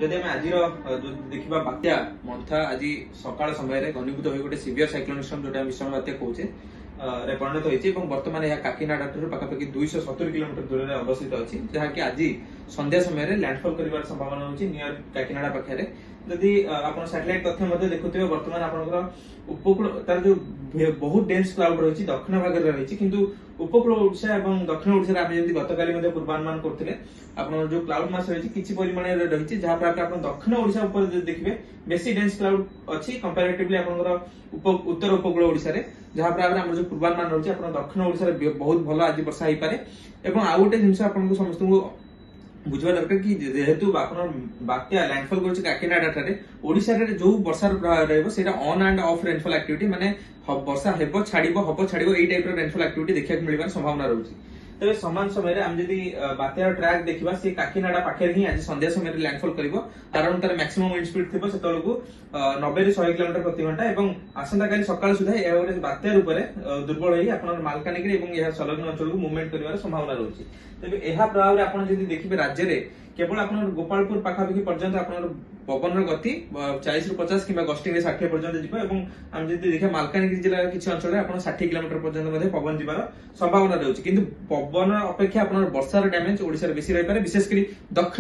जदि आम आज देखा बात्या मंथा आज सकाल समय घनीभूत हो गोटे सीवियर साइक्लोनिक स्टॉर्म जोटा भीषण बात्या कहे रे परिणत होती बर्तमान यह काकीनाडा ठार पाखापाखि 270 किलोमीटर दूर में अवस्थित अच्छी जहाँकि आज संध्या समय लैंडफॉल कर संभावना होची नियर काकीनाडा पाखे जदि आप सैटेलाइट तथ्य देखुवे बर्तमान आपंकर उपकूल तार जो बहुत डेन्स क्लाउड रही दक्षिण भाग में रही किंतु उपकूल ओडिशा और दक्षिण ओडिशा आम जमी गतकाली पूर्वानुमान करते आप जो क्लाउड मास रही किसी परिमाण रही जहाँफल आप दक्षिण ओडिशा देखिए बेसी डेन्स क्लाउड अच्छी कंपेरेटिवली आप उत्तर उपकूल ओडिशा जहाँफल आम जो पूर्वानुमान रही है दक्षिण ओडिशा बहुत भल आज वर्षा हो पारे आउ गोटे जिन समस्त बुझा दरकार कि जेहेतु बात्या लैंडफॉल कर काकीनाडा ठारे ओडिशा रे जो वर्षा रहबो सेटा on end of rainfall activity माने वर्षा हेबो छाड़िबो एई टाइप रो रेनफॉल एक्टिविटी देखिया मिलबार संभावना रहउची तबे समान समय रे हम जदी बात्या ट्रैक देखिबा से काकीनाडा पाखे ही आज संध्या समय रे लैंडफॉल करिवो कारण तार मैक्सिमम विंड स्पीड थिबो सेतलकू 90 ରୁ 100 किलोमीटर प्रति घंटा एवं आसंता काली सकाळ सुधा ए गोटे बात्या रूप में दुर्बल होई आपन मालकानगिरी एवं यह संलग्न अंचल को मूवमेंट करिवार संभावना रहउची तबे एहा प्रभाव रे आपन जदी देखिबे राज्य रे केवल आप गोपालपुर पाखापाखि पर्यंत आप पवन गति 40 ରୁ 50 कि गस्टिंग 60 पर्यंत जीव आम जब देखा मालकानगिरी जिला किसी अंचल आप 60 किलोमीटर पर्यंत पवन जीवार संभावना रही है किंतु पवन अपेक्षा आप वर्षार डैमेज ओडिशा बेसी रही है विशेषकर दक्षिण